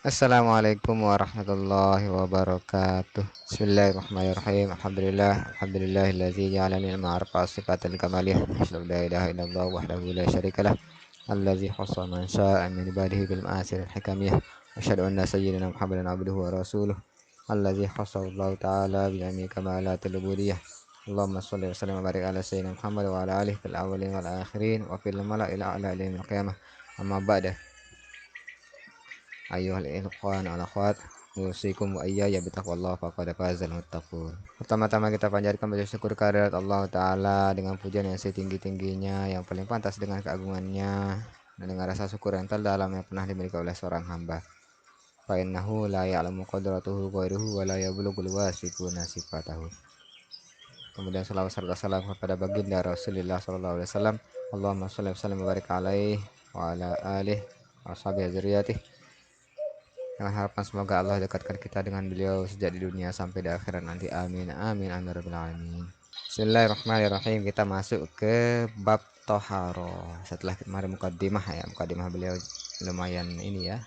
Assalamualaikum warahmatullahi wabarakatuh. Bismillahirrahmanirrahim. Alhamdulillahillazi ja'alani al-ma'arfa sifatan kamalih. Asyhadu an la ilaha illallah wahdahu la syarikalah. Allazi khassa man syaa'a min ibadihi bil ma'asir al-hikamiyah. Asyhadu anna sayyidina Muhammadan abduhu wa rasuluh. Allazi khassahu Allah ta'ala bi jami'i kamalatil ubudiyyah. Allahumma shalli wa sallim wa barik ala sayyidina Muhammad wa ala alihi fil awwalin wal akhirin wa fil mala'il a'la yaumil qiyamah. Amma ba'da. Ayyuhal ikhwan wal akhwat, usikum wa iyaya bitaqwallah faqad fazal muttaqun. Pertama-tama kita panjatkan puji syukur kehadirat Allah taala dengan pujian yang setinggi-tingginya, yang paling pantas dengan keagungannya, dan dengan rasa syukur yang terdalam yang pernah dimiliki oleh seorang hamba. Fa innahu la ya'lamu qadratuhu ghairuhu wa la yablughul wasifuna sifatahu. Kemudian salawat serta salam kepada baginda Rasulullah sallallahu alaihi wasallam. Allahumma shalli wa sallim wa barik alaihi wa ala alihi wa sahbihi dzurriyyatihi. Dengan harapan semoga Allah dekatkan kita dengan beliau sejak di dunia sampai di akhirat nanti. Amin amin amin rabbil alamin. Bismillahirrahmanirrahim. Kita masuk ke bab toharo. Setelah kemarin mukadimah beliau lumayan ini ya,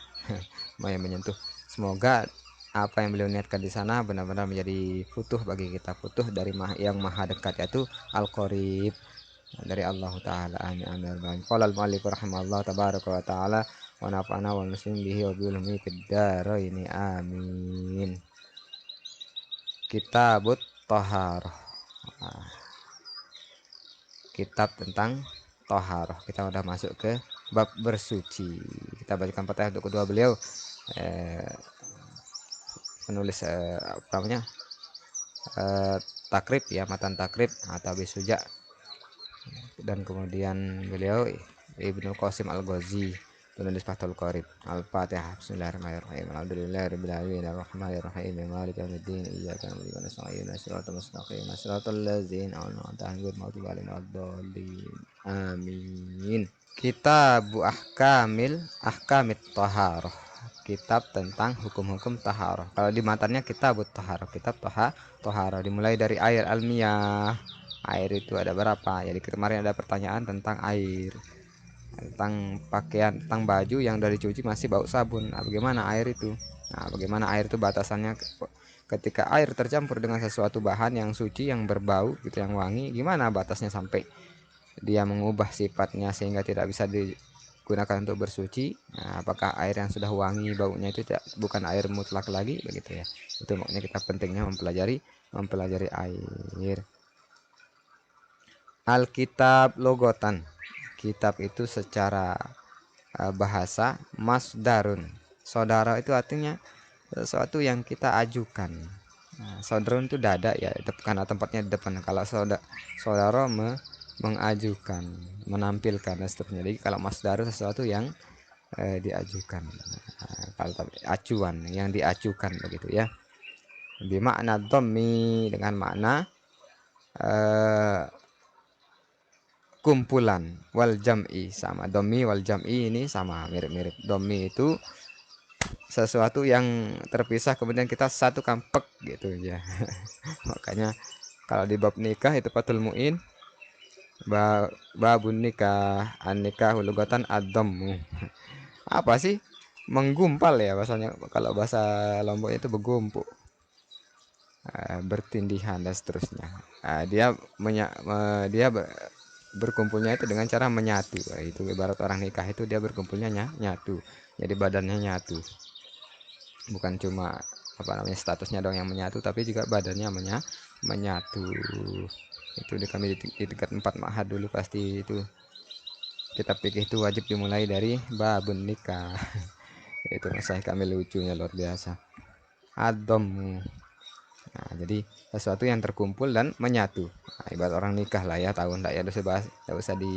lumayan menyentuh. Semoga apa yang beliau niatkan di sana benar-benar menjadi futuh bagi kita, futuh dari yang maha dekat, yaitu al-qarib dari Allah taala. Amin amin. Qala al-mu'allif rahimahullah tabaraka wa taala wa nafa'ana wal muslimin bihi wa bil humi fid dharaini amin. Kitabut Thaharah. Kitab tentang Thaharah. Kita udah masuk ke bab bersuci. Kita bacakan fatihah untuk kedua beliau, penulis apa namanya, takrib ya, matan takrib atau bisuja, dan kemudian beliau Ibnu Qasim Al-Ghazi, penulis Fathul Qorib. Al-Fatihah. Bismillahirrahmanirrahim. Alhamdulillahirabbil alamin arrahmanirrahim maliki yaumiddin iyyaka na'budu wa iyyaka nasta'in shiratal mustaqim shiratal ladzina an'amta 'alaihim ghairil maghdubi 'alaihim waladdallin. Amin. Kitabu ahkamit thaharah. Kitab tentang hukum-hukum taharah. Kalau di matanya kitabut taharah, kitab taharah, dimulai dari air almiyah. Air itu ada berapa? Jadi kemarin ada pertanyaan tentang air, tentang pakaian, tentang baju yang dari cuci masih bau sabun. Nah, bagaimana air itu? Nah, bagaimana air itu batasannya ketika air tercampur dengan sesuatu bahan yang suci, yang berbau gitu, yang wangi, gimana batasnya sampai dia mengubah sifatnya sehingga tidak bisa digunakan untuk bersuci? Nah, apakah air yang sudah wangi baunya itu bukan air mutlak lagi begitu ya? Itu makanya kita pentingnya mempelajari air. Alkitab logotan. Kitab itu secara bahasa masdarun. Saudara itu artinya sesuatu yang kita ajukan. Nah, saudara itu dada ya, karena tempatnya di depan. Kalau saudara mengajukan, menampilkan dan seterusnya. Jadi kalau masdarun sesuatu yang diajukan. Nah, kalau acuan yang diacukan begitu ya. Bimakna dhammi, dengan makna kumpulan, wal jam'i sama. Domi wal jam'i ini sama, mirip-mirip. Domi itu sesuatu yang terpisah kemudian kita satu kampek gitu ya. Makanya kalau di bab nikah itu Fathul Muin, babun nikah, an nikah lugatan ad-dhammu. Apa sih? Menggumpal ya bahasanya. Kalau bahasa Lomboknya itu begumpuk, bertindihan dan seterusnya. Dia berkumpulnya itu dengan cara menyatu. Itu ibarat orang nikah itu dia berkumpulnya nyatu. Jadi badannya nyatu. Bukan cuma apa namanya statusnya dong yang menyatu, tapi juga badannya menyatu. Itu kami di tingkat 4 ma'had dulu pasti itu kitab fikih itu wajib dimulai dari babun nikah. Itu saya kami lucunya luar biasa. Adom. Nah, jadi sesuatu yang terkumpul dan menyatu. Nah, ibarat orang nikah lah ya, tahu enggak ya, udah usah di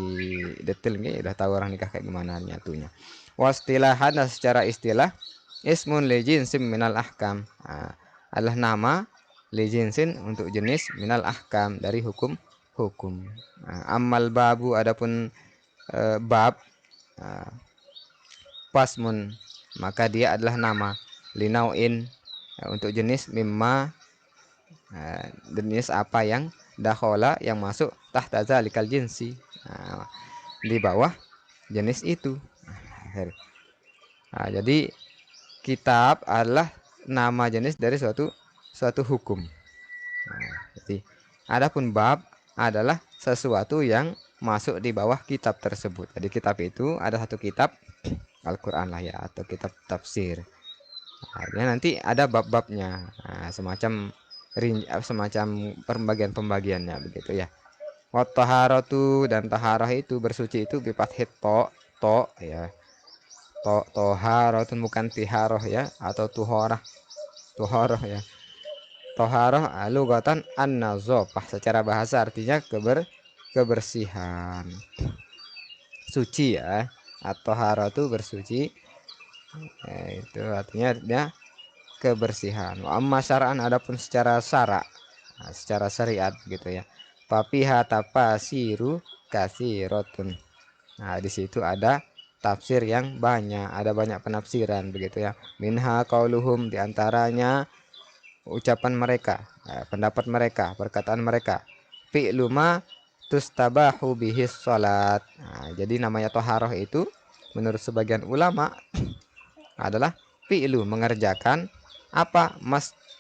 detail nih, udah tahu orang nikah kayak gimana nyatunya. Wastilahan, secara istilah, ismun li jinsim minal ahkam. Nah, adalah nama li jinsin untuk jenis minal ahkam dari hukum. Nah, amal babu, adapun bab, pasmun, maka dia adalah nama linauin, untuk jenis mimma, jenis apa yang dakhola, yang masuk tahta zalikal jinsi, di bawah jenis itu. Nah, jadi kitab adalah nama jenis dari suatu hukum. Jadi adapun bab adalah sesuatu yang masuk di bawah kitab tersebut. Jadi kitab itu ada satu kitab Al-Quran lah ya, atau kitab tafsir. Nah, nanti ada bab-babnya, semacam pembagian-pembagiannya begitu ya. Wa taharatu, dan taharah itu bersuci itu bifathit to ya. Toharatun bukan tiharoh ya, atau tuharah ya. Toharoh lugatan an-nazafah, secara bahasa artinya kebersihan, suci ya. Atau haratu bersuci, itu artinya kebersihan. Wa amma syara'an, adapun secara secara syariat gitu ya. Papiha tafasiru katsirotun. Nah, di situ ada tafsir yang banyak, ada banyak penafsiran begitu ya. Minha qauluhum, diantaranya ucapan mereka, pendapat mereka, perkataan mereka. Fi'lu ma tustabahu bihis salat. Nah, jadi namanya toharoh itu menurut sebagian ulama adalah fi'lu, mengerjakan apa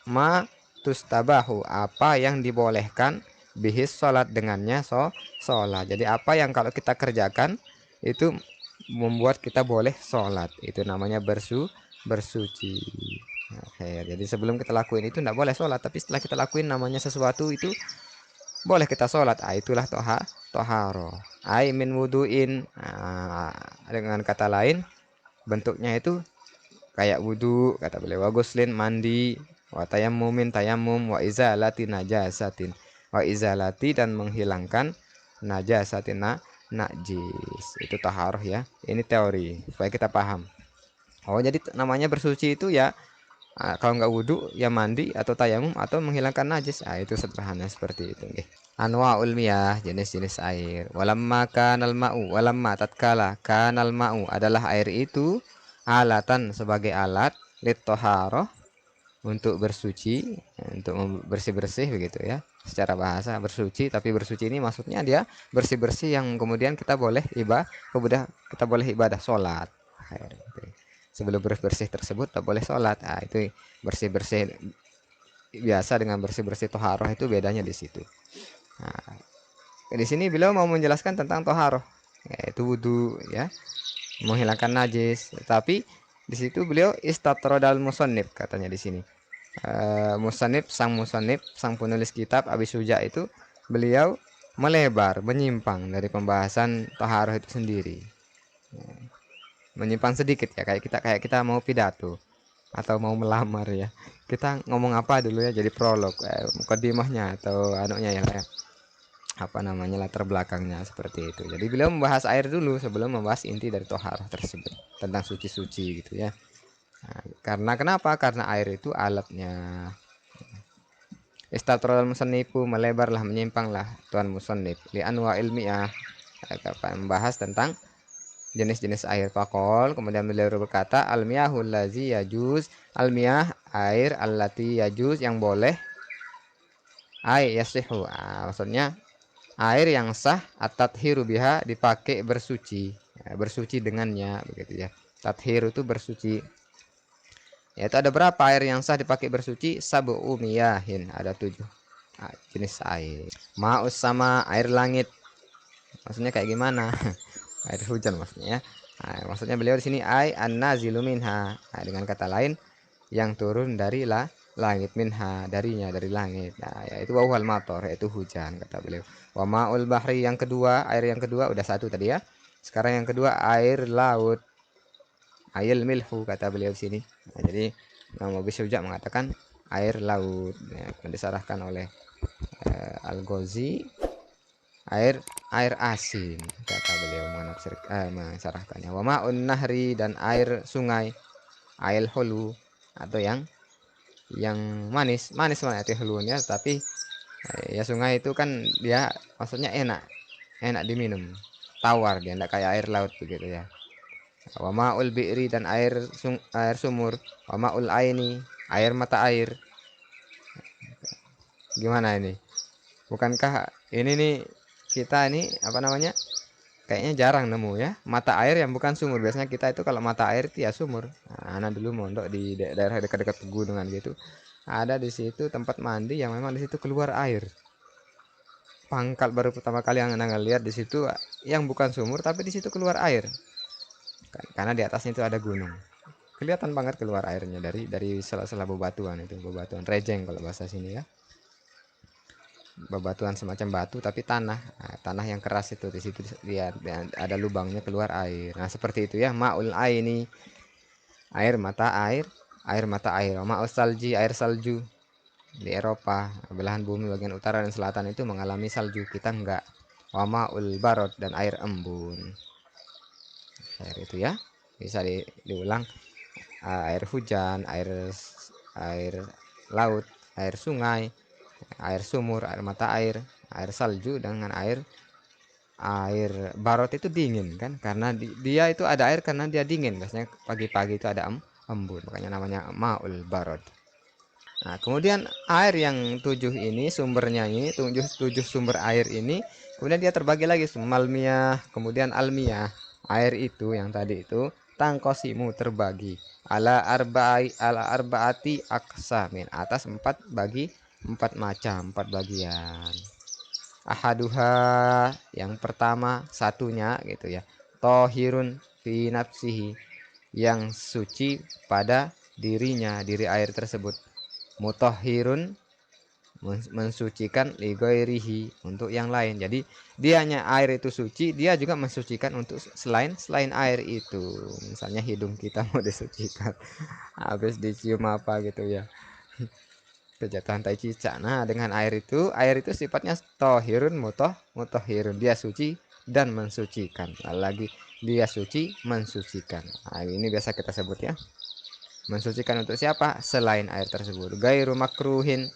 ma tustabahu, apa yang dibolehkan bihis salat, dengannya salat. Jadi apa yang kalau kita kerjakan itu membuat kita boleh sholat, itu namanya bersuci. Oke, jadi sebelum kita lakuin itu tidak boleh sholat, tapi setelah kita lakuin namanya sesuatu itu boleh kita sholat. Itulah toharo. Min wuduin. Dengan kata lain bentuknya itu kayak wudu, kata beliau. Wa guslin, mandi. Wa tayammumin, tayamum. Wa izalati najasatin. Wa izalati, dan menghilangkan najasatin, najis. Itu taharah ya. Ini teori supaya kita paham. Oh, jadi namanya bersuci itu ya, kalau nggak wudhu ya mandi atau tayamum atau menghilangkan najis. Itu sederhana seperti itu nggih. Anwaul miyah, jenis-jenis air. Walamma kanal ma'u, walamma tatkala kanal ma'u, adalah air itu alatan, sebagai alat, lit toharoh, untuk bersuci, untuk bersih-bersih begitu ya. Secara bahasa bersuci, tapi bersuci ini maksudnya dia bersih-bersih yang kemudian kita boleh ibadah sholat. Sebelum bersih tersebut tak boleh sholat. Itu bersih-bersih biasa dengan bersih-bersih toharoh, itu bedanya di situ. Nah, di sini beliau mau menjelaskan tentang toharoh, yaitu wudhu ya, menghilangkan najis. Tapi di situ beliau istatrodal musannif, katanya di sini. Musannif, sang penulis kitab Abi Suja itu, beliau melebar, menyimpang dari pembahasan toharoh itu sendiri. Menyimpang sedikit ya, kayak kita mau pidato atau mau melamar ya. Kita ngomong apa dulu ya, jadi prolog, mukadimahnya atau anunya ya, apa namanya, latar belakangnya seperti itu. Jadi beliau membahas air dulu sebelum membahas inti dari toharoh tersebut, tentang suci-suci gitu ya. Karena kenapa? Karena air itu alatnya. Istatrodal musannifu, melebarlah, menyimpanglah tuan musannif, li anwa ilmiah, membahas tentang jenis-jenis air. Fakol, kemudian beliau berkata, almiyahul lazi yajuz, almiyah, air, allati yajuz, yang boleh, yasihu, maksudnya air yang sah, at-tathhiru biha, dipakai bersuci, bersuci dengannya begitu ya. Tathhir itu bersuci. Yaitu ada berapa air yang sah dipakai bersuci? Sab'u miyahin, ada 7 jenis air. Ma'us, sama air langit. Maksudnya kayak gimana? Air hujan maksudnya ya. Maksudnya beliau di sini an-nazilu minha. Dengan kata lain, yang turun dari langit, minha, darinya, dari langit. Yaitu wahwal mator, yaitu hujan, kata beliau. Wa ma'ul bahri, yang kedua, air yang kedua udah satu tadi ya. Sekarang yang kedua, air laut. Ayil milhu, kata beliau di sini. Jadi Imam Abi Syuja mengatakan air laut, ya, disarahkan oleh Al-Ghazi, air asin, kata beliau mensyarahkannya. Wa ma'un nahri, dan air sungai, air hulu, atau yang manis mana itu hulunya, tapi ya sungai itu kan dia maksudnya enak diminum, tawar, dia enggak kayak air laut begitu ya. Wa ma'ul bi'ri, dan air sumur. Wa ma'ul aini, air mata air. Gimana ini? Bukankah ini nih, kita ini apa namanya, kayaknya jarang nemu ya mata air yang bukan sumur. Biasanya kita itu kalau mata air itu ya sumur. Nah, anak dulu mondok di daerah dekat-dekat pegunungan gitu, ada di situ tempat mandi yang memang di situ keluar air. Pangkal baru pertama kali yang anak lihat di situ yang bukan sumur tapi di situ keluar air. Karena di atasnya itu ada gunung. Kelihatan banget keluar airnya dari sela-sela bebatuan itu, bebatuan rejeng kalau bahasa sini ya. Bebatuan semacam batu tapi tanah. Nah, tanah yang keras itu di situ lihat ada lubangnya keluar air. Nah, seperti itu ya, maul aini, air mata air, air mata air. Maus salji, air salju. Di Eropa, belahan bumi bagian utara dan selatan itu mengalami salju, kita enggak. Wa maul barod, dan air embun. Air itu ya, bisa diulang. Air hujan, air laut, air sungai, air sumur, air mata air salju, dengan air barot itu dingin kan, karena dia itu ada air karena dia dingin. Biasanya pagi-pagi itu ada embun, makanya namanya maul barot. Nah, kemudian air yang tujuh ini sumbernya, ini tujuh sumber air ini, kemudian dia terbagi lagi malmiyah, kemudian almiyah. Air itu yang tadi itu tangkosimu terbagi ala arbaati aksamin, atas empat macam, empat bagian. Ahaduha, yang pertama, satunya gitu ya, tohirun fi nafsihi, yang suci pada dirinya, diri air tersebut. Mutahhirun, mensucikan, ligoirihi, untuk yang lain. Jadi dianya air itu suci, dia juga mensucikan untuk selain air itu. Misalnya hidung kita mau disucikan habis dicium apa gitu ya, kejatuhan tai cicak. Nah, dengan air itu sifatnya tohirun, mutahhirun, dia suci dan mensucikan. Lagi dia suci mensucikan. Nah, ini biasa kita sebut ya, mensucikan untuk siapa selain air tersebut. Gairu makruhin,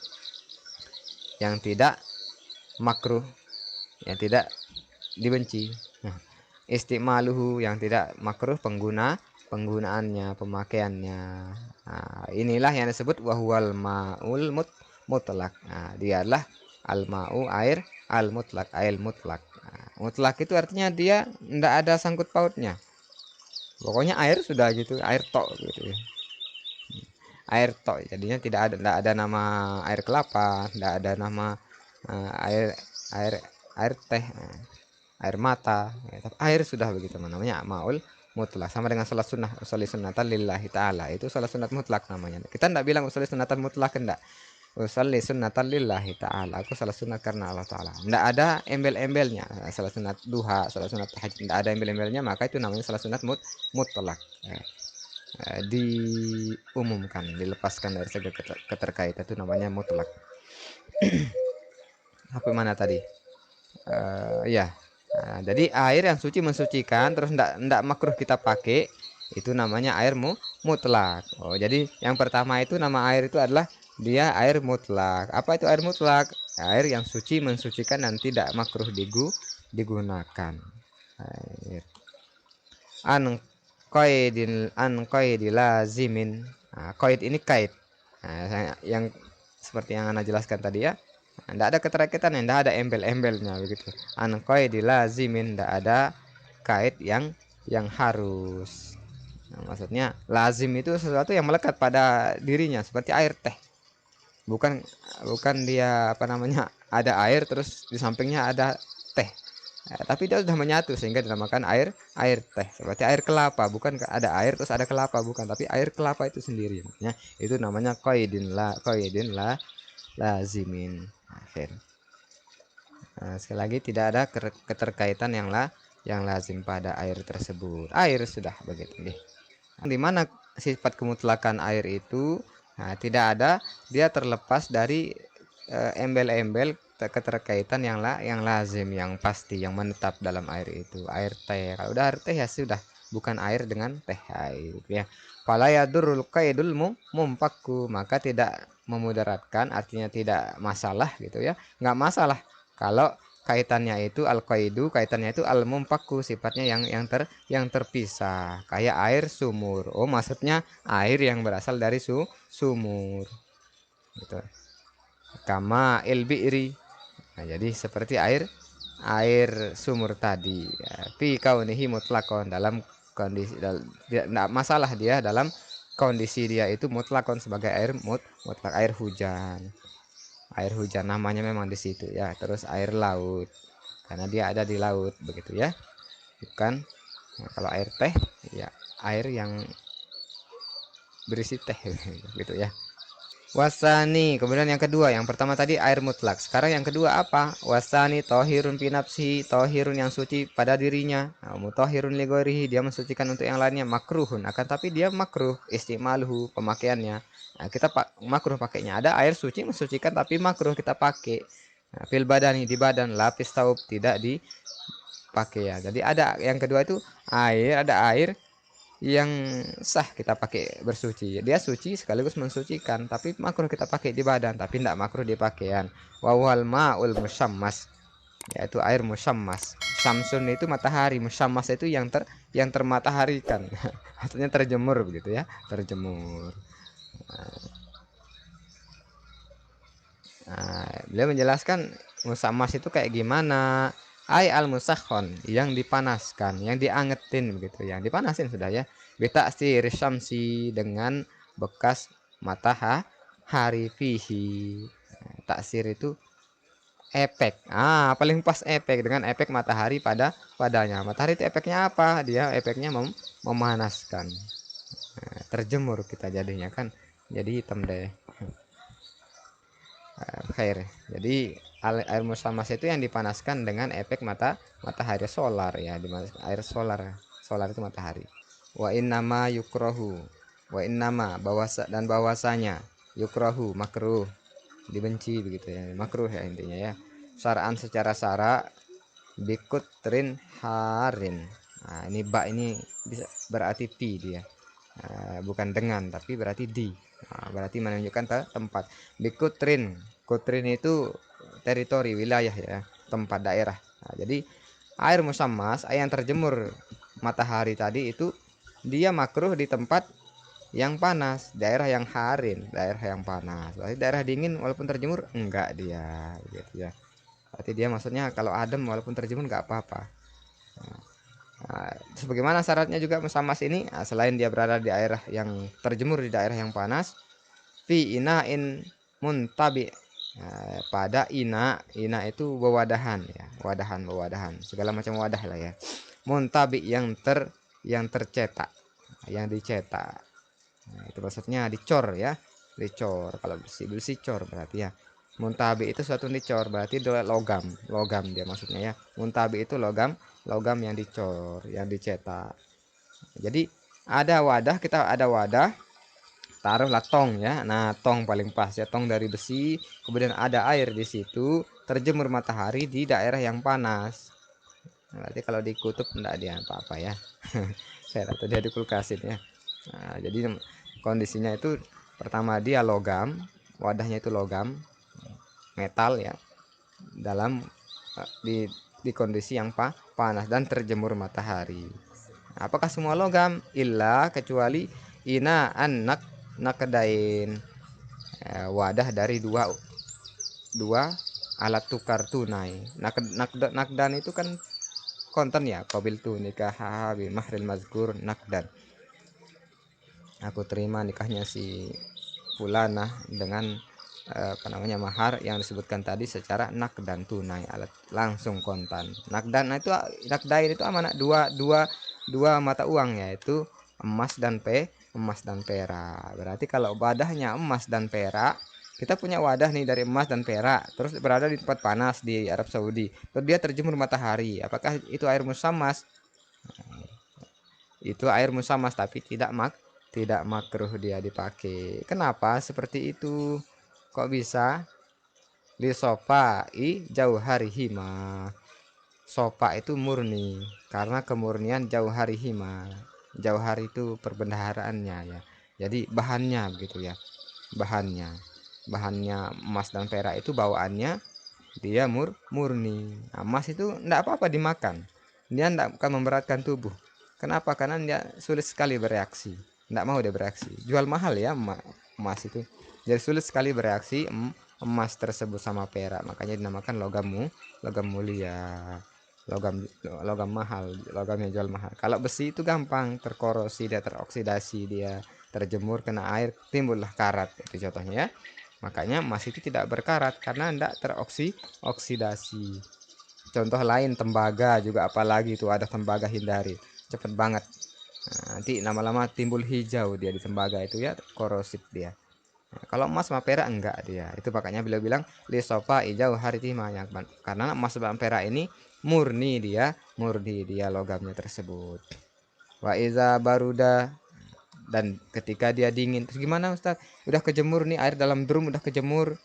yang tidak makruh, yang tidak dibenci. Nah, istimaluhu, yang tidak makruh penggunaannya, pemakaiannya. Nah, inilah yang disebut wahwal maul mutlak. Nah, dia adalah al mau, air al mutlak, air mutlak. Nah, mutlak itu artinya dia tidak ada sangkut pautnya, pokoknya air sudah gitu, air tok gitu ya, air tok. Jadinya tidak ada nama air kelapa, tidak ada nama air air air teh, air mata ya, tapi air sudah begitu, namanya maul mutlak. Sama dengan salat sunnah, usolli sunnatan lillahi ta'ala, itu salat sunat mutlak namanya. Kita tidak bilang usolli sunnatan mutlak, enggak. Usolli sunnatan lillahi ta'ala, aku salat sunat karena Allah ta'ala, tidak ada embel-embelnya. Salat sunat duha, salat sunat tahajud, tidak ada embel-embelnya, maka itu namanya salat sunat mutlak. Diumumkan, dilepaskan dari segala keterkaitan, itu namanya mutlak. Apa mana tadi? Ya. Nah, jadi air yang suci mensucikan, terus ndak makruh kita pakai, itu namanya air mutlak. Oh, jadi yang pertama itu nama air itu adalah dia air mutlak. Apa itu air mutlak? Air yang suci mensucikan dan tidak makruh digunakan. Air. An qaidil lazimin. Nah, qaid ini kait. Nah, yang seperti yang Anda jelaskan tadi ya. Tidak ada keterkaitan, tidak ada embel-embelnya begitu. An qaidil lazimin, tidak ada kait yang harus. Nah, maksudnya lazim itu sesuatu yang melekat pada dirinya, seperti air teh. Bukan bukan dia apa namanya, ada air terus di sampingnya ada teh. Tapi dia sudah menyatu sehingga dinamakan air teh. Seperti air kelapa, bukan ada air terus ada kelapa, bukan, tapi air kelapa itu sendiri. Makanya itu namanya qaidin la lazimin. Akhir. Nah, sekali lagi tidak ada keterkaitan yang lazim pada air tersebut. Air sudah begitu nih. Di mana sifat kemutlakan air itu? Nah, tidak ada, dia terlepas dari embel-embel keterkaitan yang lazim, yang pasti, yang menetap dalam air itu. Air teh, kalau udah air teh ya sudah, bukan air dengan teh air ya. Fala yadurul qaidul mumpakku, maka tidak memudaratkan, artinya tidak masalah gitu ya, nggak masalah kalau kaitannya itu al qaidu, kaitannya itu al mumpakku, sifatnya yang terpisah, kayak air sumur. Oh, maksudnya air yang berasal dari sumur gitu. Kama il bi'ri. Nah, jadi seperti air sumur tadi ya. Fi kaunihi mutlakon, dalam kondisi tidak masalah dia dalam kondisi dia itu mutlakon sebagai air mutlak, air hujan namanya memang di situ ya. Terus air laut karena dia ada di laut begitu ya, bukan. Nah, kalau air teh ya air yang berisi teh gitu ya. Wasani, kemudian yang kedua, yang pertama tadi air mutlak, sekarang yang kedua apa? Wasani tohirun pinapsi, tohirun yang suci pada dirinya, mutohirun ligorihi, dia mensucikan untuk yang lainnya, makruhun, akan tapi dia makruh istimaluhu, pemakaiannya. Nah, kita makruh pakainya, ada air suci mensucikan tapi makruh kita pakai. Nah, fil badani, di badan, lapis taub tidak dipakai ya. Jadi ada yang kedua itu air, ada air yang sah kita pakai bersuci, dia suci sekaligus mensucikan, tapi makruh kita pakai di badan, tapi tidak makruh di pakaian. Wawal ma'ul musammas, yaitu air musammas. Samsun itu matahari, musammas itu yang termataharikan maksudnya terjemur begitu ya, terjemur. Nah, beliau menjelaskan musammas itu kayak gimana. Ai al musakhon, yang dipanaskan, yang diangetin begitu, yang dipanasin sudah ya. Bitaksir syamsi, dengan bekas matahari fihi. Nah, taksir itu efek. Paling pas efek, dengan efek matahari padanya. Matahari itu efeknya apa? Dia efeknya memanaskan. Nah, terjemur kita jadinya kan. Jadi hitam deh. Air. Jadi air musamas itu yang dipanaskan dengan efek matahari solar ya, air solar itu matahari. Wa innama yukrohu, wa innama bahwasanya yukrohu makruh, dibenci begitu ya, makruh ya intinya ya. Syara'an secara syara, bikutrin harin. Nah, ini ba ini bisa berarti ti dia. Bukan dengan tapi berarti di. Berarti menunjukkan tempat. Bikutrin, kutrin itu teritori, wilayah ya, tempat daerah. Jadi air musammas, air yang terjemur matahari tadi itu dia makruh di tempat yang panas, daerah yang harin, daerah yang panas. Berarti daerah dingin walaupun terjemur enggak dia gitu ya. Berarti dia maksudnya kalau adem walaupun terjemur enggak apa-apa. Sebagaimana syaratnya juga musammas ini, selain dia berada di daerah yang terjemur, di daerah yang panas, fi inain muntabi, pada ina itu wawadahan ya, wadahan segala macam wadah lah ya, muntabi yang tercetak, yang dicetak. Nah, itu maksudnya dicor ya, dicor, kalau besi cor berarti ya. Muntabi itu suatu dicor, berarti logam dia maksudnya ya. Muntabi itu logam yang dicor, yang dicetak. Jadi kita ada wadah, taruhlah tong ya. Nah, tong paling pas ya, tong dari besi, kemudian ada air di situ, terjemur matahari di daerah yang panas. Berarti kalau dikutub enggak dia apa-apa ya. Saya atau dia dikulkasin ya. Nah, jadi kondisinya itu pertama dia logam, wadahnya itu logam, metal ya, dalam di kondisi yang panas dan terjemur matahari. Apakah semua logam? Illa, kecuali ina anak nakdain, wadah dari dua alat tukar tunai. Nakdan itu kan konten ya, qabil tu nikah bi mahril mazkur nakdan. Aku terima nikahnya si fulanah dengan apa namanya, mahar yang disebutkan tadi secara nakdan, tunai, alat langsung kontan. Nakdain itu amanah dua mata uang, yaitu emas dan perak. Berarti kalau wadahnya emas dan perak, kita punya wadah nih dari emas dan perak, terus berada di tempat panas di Arab Saudi, terus dia terjemur matahari, apakah itu air musammas? Itu air musammas, tapi tidak makruh dia dipakai. Kenapa seperti itu? Kok bisa? Di sofa i jauharihima. Sofa itu murni karena kemurnian jauharihima. Jauhar itu perbendaharaannya ya. Jadi bahannya begitu ya. Bahannya emas dan perak itu bawaannya dia murni. Emas itu enggak apa-apa dimakan. Dia enggak akan memberatkan tubuh. Kenapa? Karena dia sulit sekali bereaksi. Enggak mau dia bereaksi. Jual mahal ya emas itu. Jadi sulit sekali bereaksi emas tersebut sama perak, makanya dinamakan logam mulia, logam logam mahal, logam yang jual mahal. Kalau besi itu gampang terkorosi, dia teroksidasi, dia terjemur kena air timbullah karat, itu contohnya ya. Makanya emas itu tidak berkarat karena tidak teroksidasi. Contoh lain tembaga juga, apalagi itu ada tembaga, hindari, cepet banget. Nah, nanti lama-lama timbul hijau dia di tembaga itu ya, korosif dia. Nah, kalau emas sama perak enggak dia. Itu makanya beliau bilang li sofa hijau hari timanya, karena emas sama perak ini murni dia logamnya tersebut. Wa iza baruda, dan ketika dia dingin. Terus gimana Ustaz? Udah kejemur nih, air dalam drum udah kejemur,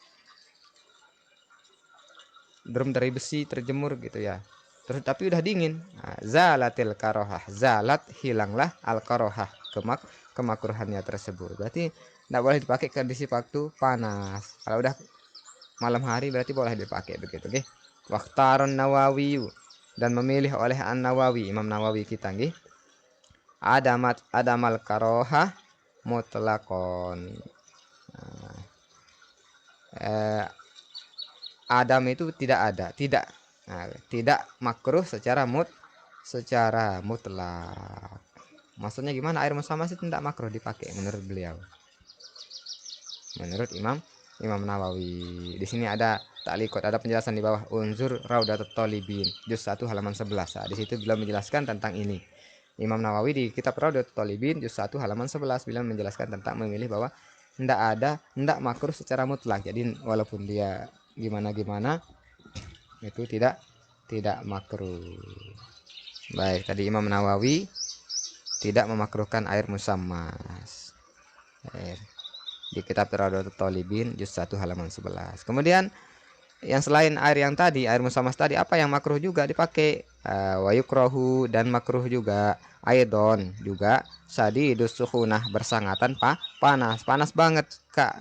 drum dari besi terjemur gitu ya, terus tapi udah dingin. Nah, zalatil karohah, zalat hilanglah al karohah, kemakruhannya tersebut, berarti tidak boleh dipakai kondisi waktu panas. Kalau udah malam hari berarti boleh dipakai begitu nggih. Waqtaron Nawawi, dan memilih oleh An Nawawi, Imam Nawawi kita nggih, adamal karohah mutlakon. eh, Adam itu tidak ada, tidak, nah, tidak makruh secara mutlak. Maksudnya gimana? Air musammas itu tidak makruh dipakai menurut beliau, menurut Imam Nawawi. Di sini ada taklikot, ada penjelasan di bawah, unzur Raudatut Thalibin juz 1 halaman 11. Nah, di situ beliau menjelaskan tentang ini. Imam Nawawi di kitab Raudatut Thalibin juz 1 halaman 11 beliau menjelaskan tentang memilih bahwa tidak makruh secara mutlak. Jadi walaupun dia gimana-gimana itu tidak makruh. Baik, tadi Imam Nawawi tidak memakruhkan air musammas. Di kitab Raudatut Thalibin juz 1 halaman 11. Kemudian yang selain air yang tadi, air musammas tadi, apa yang makruh juga dipakai? Wa yukrohu, dan makruh juga aidon juga sadidus suhunah, bersangatan panas banget Kak,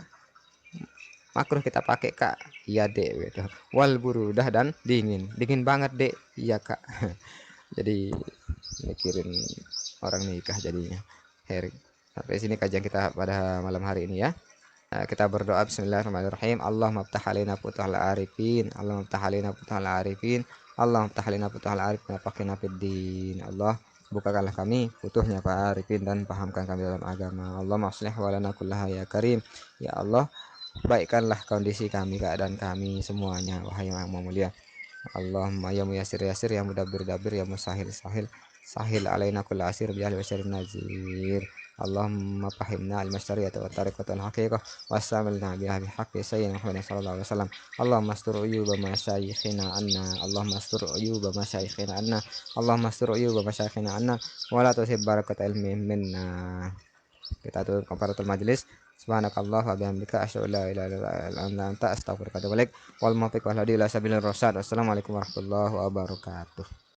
makruh kita pakai Kak. Iya Dek gitu. Wal burudah, dan dingin banget Dek. Iya Kak. Jadi mikirin orang nikah jadinya. Heri. Sampai sini kajian kita pada malam hari ini ya. Kita berdoa bismillahirrahmanirrahim. Allahumma ftah alaina futuhal arifin. Allahumma ftah alaina futuhal arifin. Allahumma ftah alaina futuhal arifin. Faqina fiddin. Allah, bukakanlah kami futuhnya para arifin dan pahamkan kami dalam agama. Allahumma aslih walana kullaha ya karim. Ya Allah, baikkanlah kondisi kami, keadaan kami semuanya, wahai yang mulia. Allahumma ya muyassir yassir, ya mudabbir dabbir, ya musahil sahil sahil alaina kulla asir bi ahli wasyarin nazir. Allahumma fahimna al-mastariyata wa tariqata al-haqiqah wassamilna biha bihaqqi sayyidina Muhammad sallallahu alaihi wasallam. Allahumma astur uyuba masyayikhina anna. Allahumma astur uyuba masyayikhina anna. Allahumma astur uyuba masyayikhina anna wa la tusib barakat ilmi minna. Kita tutup komparatul majelis. Subhanakallah wa bihamdika asyhadu an la ilaha illa anta astaghfiruka wa atubu ilaik. Wal muwaffiq wal hadi ila sabilir rasyad. Wassalamualaikum warahmatullahi wabarakatuh.